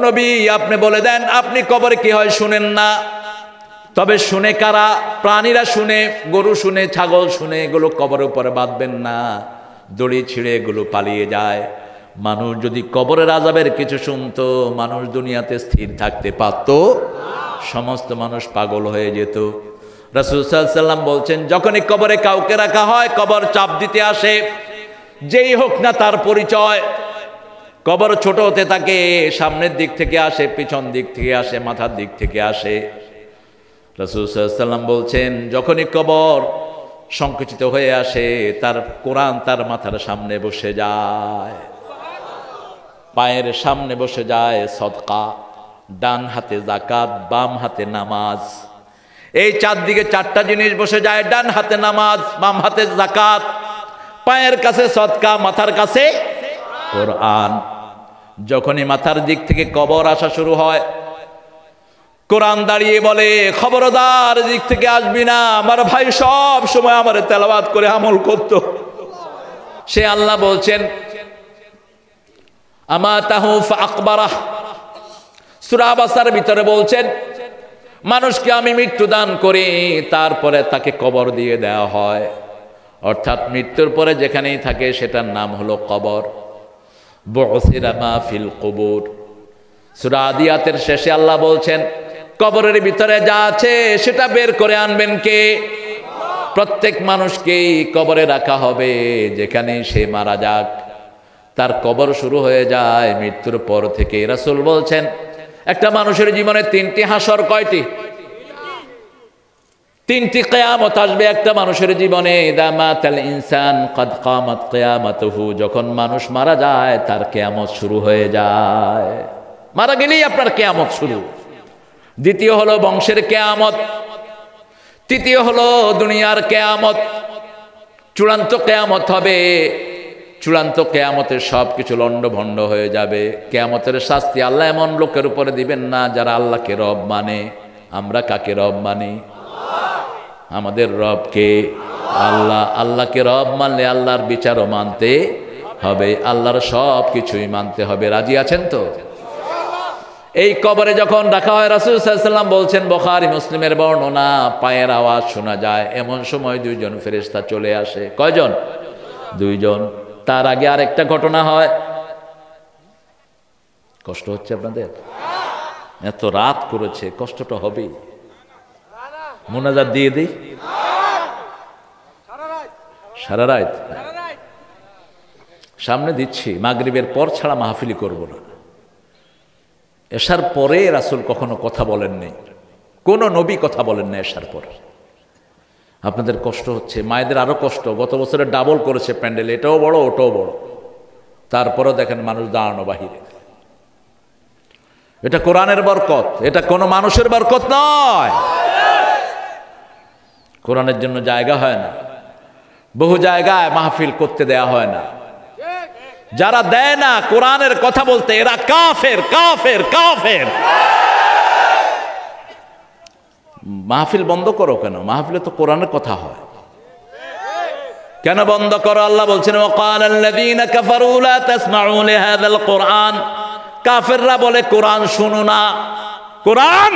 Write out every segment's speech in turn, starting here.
নবী আপনি বলে দেন, আপনি কবরে কি হয় শুনেন না? তবে শুনে কারা? প্রাণীরা শুনে, গরু শুনে, ছাগল শুনে, এগুলো কবরের উপরে বাঁধবেন না, দড়ি ছিঁড়ে এগুলো পালিয়ে যায়। মানুষ যদি কবরের আযাবের কিছু শুনতো, মানুষ দুনিয়াতে স্থির থাকতে পারত? সমস্ত মানুষ পাগল হয়ে যেত। রাসূল সাল্লাল্লাহু আলাইহি ওয়াসাল্লাম বলছেন, যখনই কবরে কাউকে রাখা হয়, কবর চাপ দিতে আসে, যেই হোক না তার পরিচয়। কবর ছোট হতে থাকে, সামনের দিক থেকে আসে, পিছন দিক থেকে আসে, মাথার দিক থেকে আসে। রাসূল সাল্লাল্লাহু আলাইহি ওয়াসাল্লাম বলছেন, যখনই কবর সংকুচিত হয়ে আসে, তার কোরআন তার মাথার সামনে বসে যায়, পায়ের সামনে বসে যায় সদকা, ডান হাতে যাকাত, বাম হাতে নামাজ। এই চারদিকে চারটা জিনিস বসে যায়, ডান হাতে নামাজ, বাম হাতে যাকাত, পায়ের কাছে সদকা, মাথার কাছে কোরআন। যখনই মাথার দিক থেকে কবর আসা শুরু হয়, কোরআন দাঁড়িয়ে বলে, খবরদার দিক থেকে আসবি না, আমার ভাই সব সময় আমার তেলাওয়াত করে আমল করত। সে আল্লাহ বলছেন, আমাতাহু ফাকবারাহ, সূরা আবাসার ভিতরে বলছেন, মানুষকে আমি মৃত্যু দান করি, তারপরে তাকে কবর দিয়ে দেওয়া হয়। অর্থাৎ মৃত্যুর পরে যেখানেই থাকে সেটার নাম হলো কবর। বুসিরা মা ফিল কুবুর, সূরা আদিয়াতের শেষে আল্লাহ বলছেন, কবরের ভিতরে যা আছে সেটা বের করে আনবেন কে? প্রত্যেক মানুষকেই কবরে রাখা হবে, যেখানে সে মারা যাক। তার কবর শুরু হয়ে যায় মৃত্যুর পর থেকে। রাসূল বলছেন, একটা মানুষের জীবনে তিনটি হাসর। কয়টি? তিনটি কিয়ামত আসবে একটা মানুষের জীবনে। ইযা মাতাল ইনসান ক্বাদ কামাত কিয়ামাতুহু, যখন মানুষ মারা যায় তার কিয়ামত শুরু হয়ে যায়। মারা গেলেই আপনার কিয়ামত শুরু। দ্বিতীয় হলো বংশের কিয়ামত, তৃতীয় হলো দুনিয়ার কিয়ামত। চূড়ান্ত কিয়ামত হবে। চূড়ান্ত কিয়ামতে সবকিছু লণ্ডভণ্ড হয়ে যাবে। কিয়ামতের শাস্তি আল্লাহ এমন লোকের উপরে দিবেন না যারা আল্লাহকে রব মানে। আমরা কাকে রব মানি? আমাদের রবকে আল্লাহ। আল্লাহকে রব মানলে আল্লাহর বিচারও মানতে হবে, আল্লাহর সব কিছুই মানতে হবে। রাজি আছেন তো? এই কবরে যখন রাখা হয়, রাসূল সাল্লাল্লাহু আলাইহি ওয়াসাল্লাম বলছেন, বুখারী মুসলিমের বর্ণনা, পায়ের আওয়াজ শোনা যায়। এমন সময় দুইজন ফেরেশতা চলে আসে। কয়জন? দুইজন। তার আগে আরেকটা ঘটনা হয়। কষ্ট হচ্ছে আপনাদের? এত রাত করেছে, কষ্টটা হবেই। মোনাজাত দিয়ে দিই সারা রাত। সামনে দিচ্ছি, মাগরিবের পর ছাড়া মাহফিলি করব না। এশার পরে রাসূল কখনো কথা বলেননি, কোন নবী কথা বলেন না এশার পর। আপনাদের কষ্ট হচ্ছে, মায়েদের আরো কষ্ট। গত বছরে ডাবল করেছে প্যান্ডেল, এটাও বড় ওটাও বড়, তারপরেও দেখেন মানুষ দাঁড়ানো বাহিরে। এটা কোরআনের বরকত, এটা কোনো মানুষের বরকত নয়। কোরআনের জন্য জায়গা হয় না, বহু জায়গায় মাহফিল করতে দেয়া হয় না। যারা দেয় না কোরআনের কথা বলতে, এরা কাফের কাফের কাফের। মাহফিল বন্ধ করো কেন? মাহফিলে তো কোরআনের কথা হয়, কেন বন্ধ করো? আল্লাহ বলছেন, ওয়াকাল আল্লাযীনা কাফারু লা তাসমাউ লিহাযাল কুরআন। কাফেররা বলে কোরআন শুনো না, কোরআন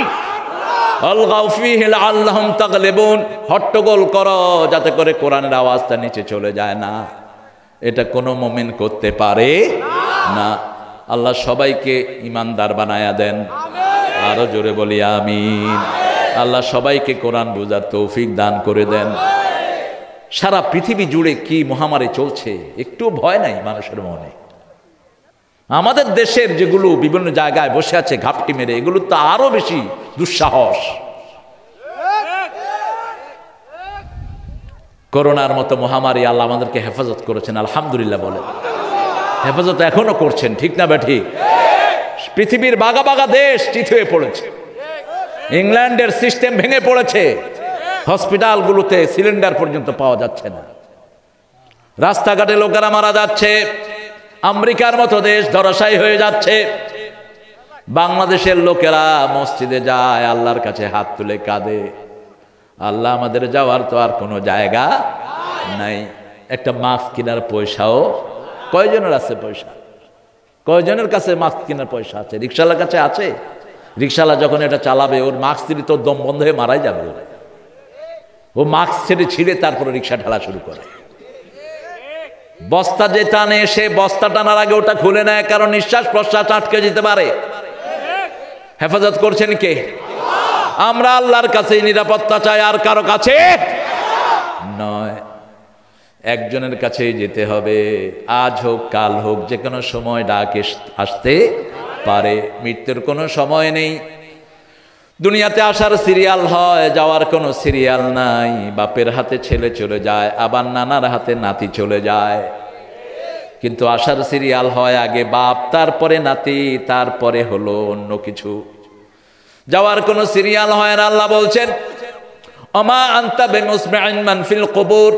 আলগাউ ফীহি লাআল্লাহুম তাগলিবুন, হট্টগোল করো যাতে করে কোরআনের আওয়াজটা নিচে চলে যায় না। এটা কোনো মুমিন করতে পারে না। আল্লাহ সবাইকে ঈমানদার বানায়া দেন, আরো জোরে বলি আমিন। আল্লাহ সবাইকে কোরআন বুঝার তৌফিক দান করে দেন। সারা পৃথিবী জুড়ে কি মহামারী চলছে, একটু ভয় নাই মানুষের মনে। আমাদের দেশের যেগুলো বিভিন্ন জায়গায় বসে আছে ঘাপটি মেরে, এগুলো তো আরো বেশি দুঃসাহস। করোনার মতো মহামারী আল্লাহ আমাদেরকে হেফাজত করেছেন, আলহামদুলিল্লাহ বলে। হেফাজত এখনো করছেন, ঠিক না বেঠি? পৃথিবীর বাগা বাগা দেশ চিত হয়ে পড়েছে, ইংল্যান্ডের সিস্টেম ভেঙে পড়েছে, হসপিটালগুলোতে সিলিন্ডার পর্যন্ত পাওয়া যাচ্ছে না, রাস্তাঘাটে লোকেরা মারা যাচ্ছে, আমেরিকার মতো দেশ ধরাশায়ী হয়ে যাচ্ছে। বাংলাদেশের লোকেরা মসজিদে যায়, আল্লাহর কাছে হাত তুলে কাঁদে, আল্লাহ আমাদের যাওয়ার তো আর কোনো জায়গা নাই। একটা মাস্ক কেনার পয়সাও কয়জনের আছে? পয়সা কয়জনের কাছে মাস্ক কেনার পয়সা আছে? রিক্সাওয়ালার কাছে আছে? রিক্সাওয়ালা যখন এটা চালাবে ওর মাস্ক ছিঁড়ে তোর দম বন্ধ হয়ে মারাই যাবে। ও মাস্ক ছিঁড়ে তারপরে রিক্সা ঢালা শুরু করে। বস্তা যে টানে সে বস্তা টানার আগে ওটা খুলে নেয়, কারণ নিঃশ্বাস প্রশ্বাস আটকে যেতে পারে। হেফাজত করছেন কে? আমরা আল্লাহর কাছে নিরাপত্তা চাই, আর কারো কাছে নয়। একজনের কাছেই যেতে হবে। আজ হোক কাল হোক, যে কোনো সময় ডাক আসতে পারে। মৃত্যুর কোনো সময় নেই। দুনিয়াতে আসার সিরিয়াল হয়, যাওয়ার কোনো সিরিয়াল নাই। বাপের হাতে ছেলে চলে যায়, আবার নানার হাতে নাতি চলে যায়। কিন্তু আসার সিরিয়াল হয় আগে বাপ, তারপরে নাতি, তারপরে হলো অন্য কিছু। যাওয়ার কোনো সিরিয়াল হয় না। আল্লাহ বলছেন আমা আনতা বিমুসমিইন মান ফিল কুবুর।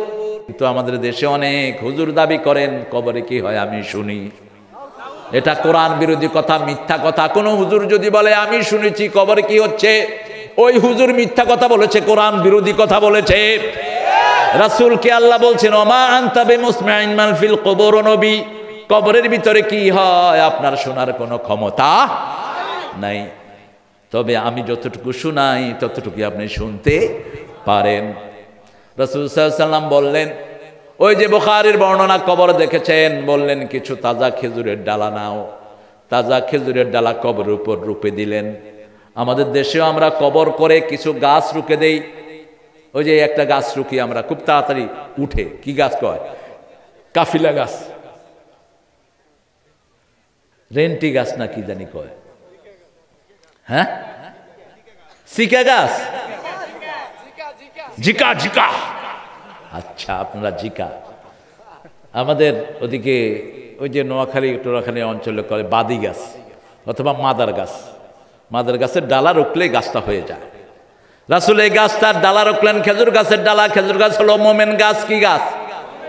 কিন্তু আমাদের দেশে অনেক হুজুর দাবি করেন কবরে কি হয় আমি শুনি। এটা কোরআন বিরোধী কথা, মিথ্যা কথা। কোন হুজুর যদি বলে আমি শুনেছি কবরে কি হচ্ছে, ওই হুজুর মিথ্যা কথা বলেছে, কোরআন বিরোধী কথা বলেছে। রাসূলকে আল্লাহ বলছেন ওমা আনতা বিমুসমিইন মান ফিল কুবুর। নবী, কবরের ভিতরে কি হয় আপনার শোনার কোনো ক্ষমতা নাই, তবে আমি যতটুকু শুনাই ততটুকু আপনি শুনতে পারেন। রাসূল সাল্লাল্লাহু আলাইহি ওয়াসাল্লাম বললেন, ওই যে বুখারীর বর্ণনা, কবর দেখেছেন, বললেন কিছু তাজা খেজুরের ডালা নাও। তাজা খেজুরের ডালা কবরের উপর রূপে দিলেন। আমাদের দেশেও আমরা কবর করে কিছু গাছ রুকে দেই। ওই যে একটা গাছ রুকি আমরা, খুব তাড়াতাড়ি উঠে, কি গাছ কয়? কাফিলা গাছ, রেন্টি গাছ না কি জানি কয়, হ্যাঁ সিকা গাছ, জিকা জিকা। আচ্ছা, আপনারা জিকা। আমাদের ওদিকে ওই যে নোয়াখালী টোয়াখালী অঞ্চলে করে বাদি গাছ অথবা মাদার গাছ। মাদার গাছের ডালা রুখলে গাছটা হয়ে যায়। রাসূল এই গাছটার ডালা রুখলেন, খেজুর গাছের ডালা। খেজুর গাছ হলো মোমেন গাছ। কি গাছ?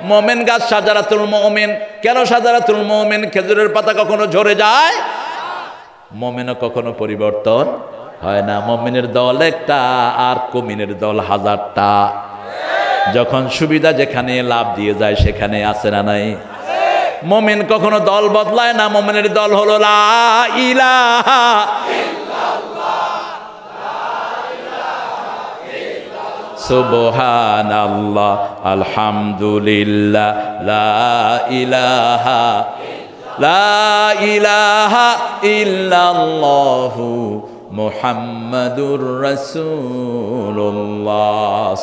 মোমেন গাছ। শাজারাতুল মুমিন। কেন শাজারাতুল মুমিন? খেজুরের পাতা কখনো ঝরে যায়, মুমিনও কখনো পরিবর্তন হয় না। মুমিনের দল একটা, আর কুমিনের দল হাজারটা। যখন সুবিধা যেখানে লাভ দিয়ে যায় সেখানে আছে না নাই? মুমিন কখনো দল বদলায় না। মুমিনের দল হলো লা ইলাহা সুবহানাল্লাহ আলহামদুলিল্লাহ লা ইলাহা ইল্লাল্লাহু মুহাম্মাদুর রাসূলুল্লাহ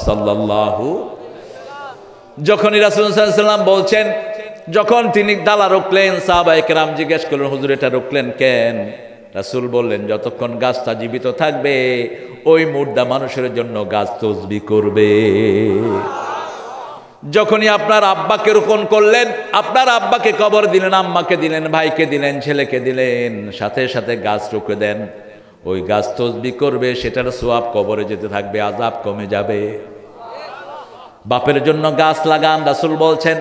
সাল্লাল্লাহু। যখনই রাসূল সাল্লাল্লাহু আলাইহি ওয়াসাল্লাম বলছেন, যখন তিনি ডালা রুখলেন, সাহাবায়ে কেরাম জিজ্ঞেস করলেন হুজুর এটা রুখলেন কেন? রাসূল বললেন যতক্ষণ গাছটা জীবিত থাকবে ওই মুর্দা মানুষের জন্য গাছ তসবিহ করবে। যখনই আপনার আব্বাকে রোপণ করলেন, আপনার আব্বাকে কবর দিলেন, আম্মাকে দিলেন, ভাইকে দিলেন, ছেলেকে দিলেন, সাথে সাথে গাছ রুখে দেন। ওই গাছ তসবিহ করবে, সেটার সওয়াব কবরে যেতে থাকবে, আযাব কমে যাবে। বাপের জন্য গাছ লাগান। রাসূল বলছেন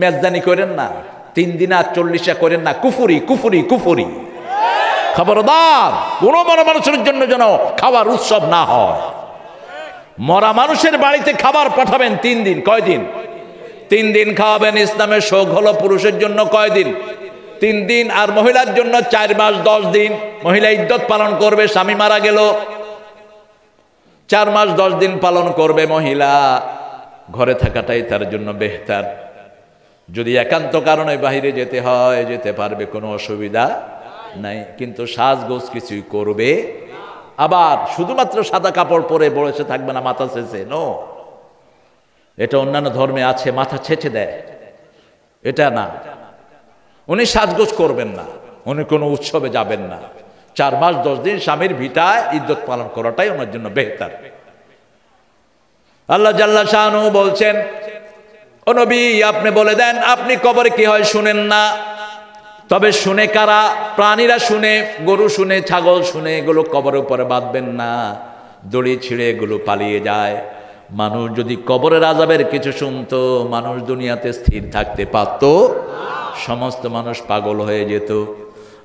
মেজদানি করেন না, 3 দিন আর 40 করেন না, কুফরি কুফরি কুফরি। খবরদার, কোন মরা মানুষের জন্য যেন খাবার উৎসব না হয়। মরা মানুষের বাড়িতে খাবার পাঠাবেন 3 দিন। কয়দিন? 3 দিন খাওয়াবেন। ইসলামের শোক হলো পুরুষের জন্য কয়দিন? 3 দিন। আর মহিলার জন্য 4 মাস 10 দিন। মহিলা ইদ্যত পালন করবে, স্বামী মারা গেল, 4 মাস 10 দিন পালন করবে মহিলা। ঘরে থাকাটাই তার জন্য বেহতার। যদি একান্ত কারণে বাইরে যেতে হয় যেতে পারবে, কোনো অসুবিধা নাই। কিন্তু সাজগোজ কিছুই করবে। আবার শুধুমাত্র সাদা কাপড় পরে বসে থাকবে না মাথা ছেঁচে, নো। এটা অন্যান্য ধর্মে আছে, মাথা ছেঁচে দেয়, এটা না। উনি সাজগোজ করবেন না, উনি কোনো উৎসবে যাবেন না। 4 মাস 10 দিন স্বামীর ভিটায় ইদ্যত পালন করাটাই ওনার জন্য বেহতার। আল্লাহ জাল্লা শাআনহু বলছেন, ও নবী আপনি বলে দেন আপনি কবরে কি হয় শুনেন না, তবে শুনে কারা? প্রাণীরা শুনে, গরু শুনে, ছাগল শুনে, এগুলো কবরের উপরে বাঁধবেন না, দড়ি ছিঁড়ে এগুলো পালিয়ে যায়। মানুষ যদি কবরের আযাবের কিছু শুনতো, মানুষ দুনিয়াতে স্থির থাকতে পারত, সমস্ত মানুষ পাগল হয়ে যেত।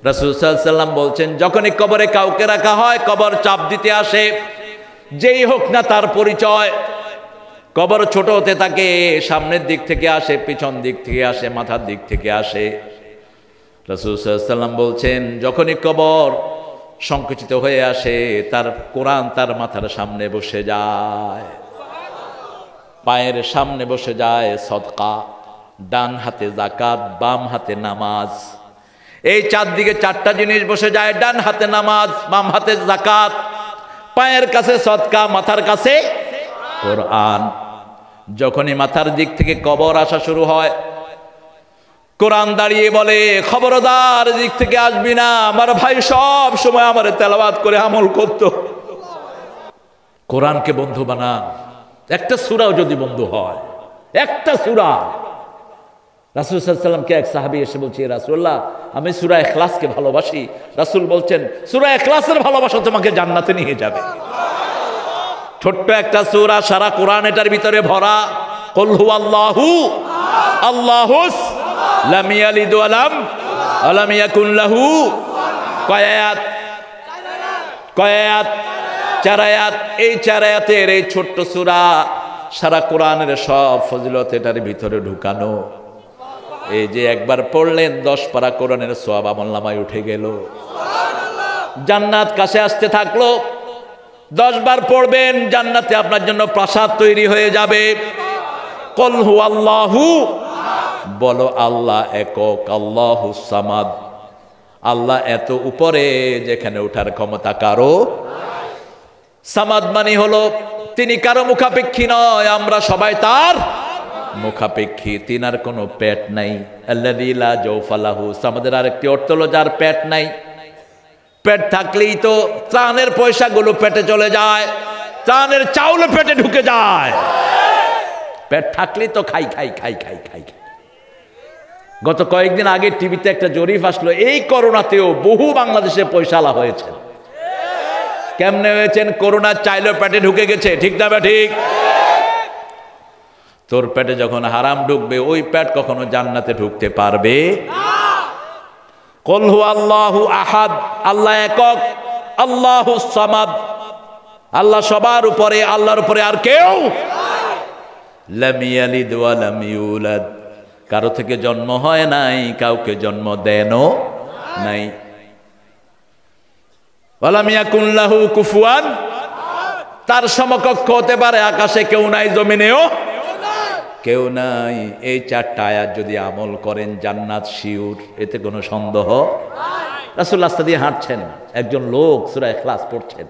রাসূল সাল্লাল্লাহু আলাইহি ওয়াসাল্লাম বলছেন যখনই কবরে কাউকে রাখা হয়, কবর চাপ দিতে আসে, যেই হোক না তার পরিচয়। কবর ছোট হতে থাকে, সামনের দিক থেকে আসে, পিছন দিক থেকে আসে, মাথার দিক থেকে আসে। রাসূল সাল্লাল্লাহু আলাইহি ওয়াসাল্লাম বলছেন, যখনই কবর সংকুচিত হয়ে আসে, তার কোরআন তার মাথার সামনে বসে যায়, পায়ের সামনে বসে যায় সদকা, ডান হাতে যাকাত, বাম হাতে নামাজ। এই চারদিকে চারটা জিনিস বসে যায়, ডান হাতে নামাজ, বাম হাতে যাকাত, পায়ের কাছে সদকা, মাথার কাছে কোরআন। যখনই মাথার দিক থেকে কবর আসা শুরু হয়, কোরআন দাঁড়িয়ে বলে, খবরদার দিক থেকে আসবি না, আমার ভাই সব সময় আমার তেলাওয়াত করে আমল করত। কোরআনকে বন্ধু বানান। একটা সূরাও যদি বন্ধু হয়, একটা সূরা। রাসূল সাল্লাল্লাহু আলাইহি ওয়াসাল্লামকে এক সাহাবী এসে বলছে, রাসূলুল্লাহ, আমি সূরা ইখলাসকে ভালোবাসি। রাসূল বলছেন, সূরা ইখলাসের ভালোবাসা তোমাকে জান্নাতে নিয়ে যাবে। ছোট্ট একটা সূরা, সারা কোরআন এটার ভিতরে ভরা। কুল হুয়াল্লাহু আল্লাহুস লাম ইয়ালিদ ওয়া লাম ইয়াকুন লাহু। কয় আয়াত? কয় আয়াত? 4 আয়াত। এই 4 আয়াতের এই ছোট্ট সূরা, সারা কোরআনের সব ফজিলত এটার ভিতরে ঢুকানো। এই যে একবার পড়লেন 10 পারা কোরআনের সওয়াব আমলনামায় উঠে গেল। জান্নাত কাছে আসতে থাকলো। 10 বার পড়বেন, জান্নাতে আপনার জন্য প্রাসাদ তৈরি হয়ে যাবে। কুল হুয়াল্লাহু, বলো আল্লাহ একক, আল্লাহুস সামাদ। আল্লাহ এত উপরে যেখানে ওঠার ক্ষমতা কারো। সামাদ মানে হলো তিনি কারো মুখাপেক্ষী নয়, আমরা সবাই তার মুখাপেক্ষী। তিনার কোনো পেট নাই। আল্লাযী লা জাওফা লাহু, সামাদের আরেকটি অর্থ হলো যার পেট নাই। পেট থাকলেই তো ত্রাণের পয়সাগুলো পেটে চলে যায়, ত্রাণের চাউল পেটে ঢুকে যায়। পেট থাকলেই তো খাই খাই খাই খাই খাই। গত কয়েকদিন আগে টিভিতে একটা জরিপ আসলো, এই করোনাতেও বহু বাংলাদেশে পয়সালা হয়েছে। কেমনে হয়েছেন? করোনা চাইলেও পেটে ঢুকে গেছে, ঠিক না বা ঠিক? তোর পেটে যখন হারাম ঢুকবে, ওই পেট কখনো জান্নাতে ঢুকতে পারবে না। কুল হুয়াল্লাহু আহাদ, আল্লাহ একক, আল্লাহুস সামাদ, আল্লাহ সবার উপরে, আল্লাহর উপরে আর কেউ। লাম ইয়ালিদ ওয়া লাম ইউলাদ, কারো থেকে জন্ম হয় নাই, কাউকে জন্ম দেনও নাই। ওয়া লাম ইয়াকুন লাহু কুফুয়ান, তার সমকক্ষ হতে পারে আকাশে কেউ নাই, জমিনেও কেউ নাই। এই 4টা আয়াত যদি আমল করেন, জান্নাত শিওর, এতে কোনো সন্দেহ নাই। রাসূল রাস্তা দিয়ে হাঁটছেন, একজন লোক সূরা ইখলাস পড়ছেন।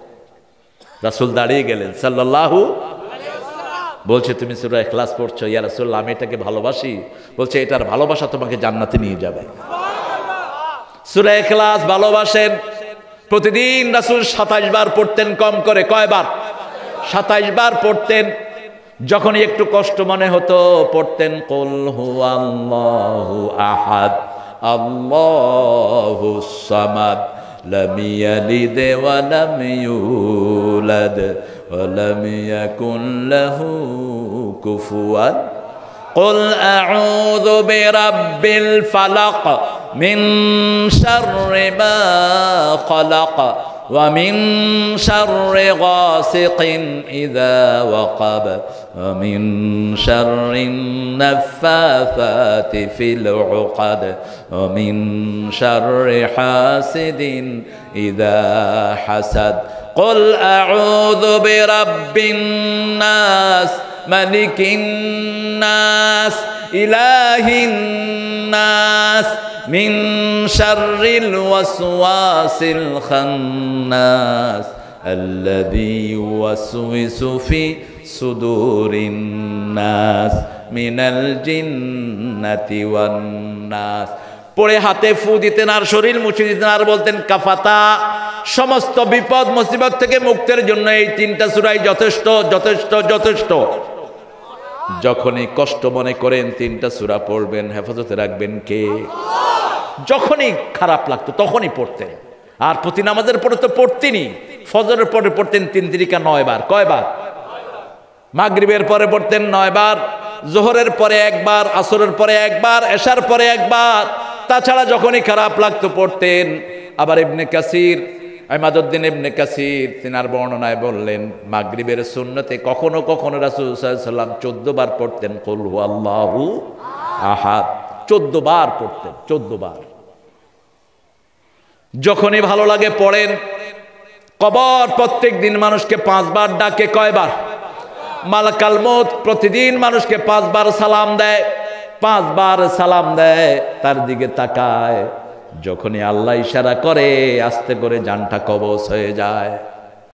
রাসূল দাঁড়িয়ে গেলেন, সাল্লাল্লাহু আলাইহি ওয়াসাল্লাম। বলছে, তুমি সূরা ইখলাস পড়ছো? ইয়া রাসূলুল্লাহ, আমি এটাকে ভালোবাসি। বলছে, এটার ভালোবাসা তোমাকে জান্নাতে নিয়ে যাবে। সূরা ইখলাস ভালোবাসেন। প্রতিদিন রাসূল 27 বার পড়তেন, কম করে। কয়বার? 27 বার পড়তেন। যখন একটু কষ্ট মনে হতো, পড়তেন কুল হুয়াল্লাহু আহাদ, আল্লাহুস সামাদ, লাম ইয়ালিদ ওয়া লাম ইউলাদ ওয়া লাম ইয়াকুন লাহু কুফুয়ান। কুল আউযু বিরাব্বিল ফালাক মিন শাররি মা খালাক ওয়া মিন শাররি গাসিকিন ইযা ওয়াকাব ওয়া মিন শাররিন নাফফাসাতি ফিল উকাদ ওয়া মিন শাররি হাসিদিন ইযা হাসাদ। কুল আউযু বিরাব্বিন নাস মালিকিন নাস ইলাহিন নাস মিন শাররিল ওয়াসওয়াসিল খান্নাস আল্লাযী ইউওয়াসওয়িসু ফি সুদুরিন নাস মিনাল জিন্নাতি ওয়ান নাস। পড়ে হাতে ফু দিতেন আর শরীর মুছে দিতেন আর বলতেন কাফাতা। সমস্ত বিপদ মুসিবত থেকে মুক্তির জন্য এই 3টা সূরাই যথেষ্ট যথেষ্ট যথেষ্ট। যখনই কষ্ট মনে করেন 3টা সূরা পড়বেন, হেফাজতে রাখবেন কে? যখনই খারাপ লাগতো তখনই পড়তেন। আর প্রতি নামাজের পরে তো পড়তেনই। ফজরের পরে পড়তেন 3 তিরিকা 9 বার। কয়বার? মাগরিবের পরে পড়তেন 9 বার, জোহরের পরে 1 বার, আসরের পরে 1 বার, এশার পরে 1 বার। তাছাড়া যখনই খারাপ লাগতো পড়তেন। আবার ইবনে কাসির, ইমাদউদ্দিন ইবনে কাসির তিনার বর্ণনায় বললেন, মাগরিবের সুন্নতে কখনো কখনো রাসূল সাল্লাল্লাহু আলাইহি ওয়াসাল্লাম 14 বার পড়তেন কুল হুয়াল্লাহু আহাদ। 14 বার পড়তেন, 14 বার। যখনই ভালো লাগে পড়েন। কবর প্রত্যেক দিন মানুষকে 5 বার ডাকে, কয়বার? মালাকাল মউত প্রতিদিন মানুষকে 5 বার সালাম দেয়, 5 বার সালাম দেয়, তার দিকে তাকায়। যখনই আল্লাহ ইশারা করে আস্তে করে জানটা কবজ হয়ে যায়।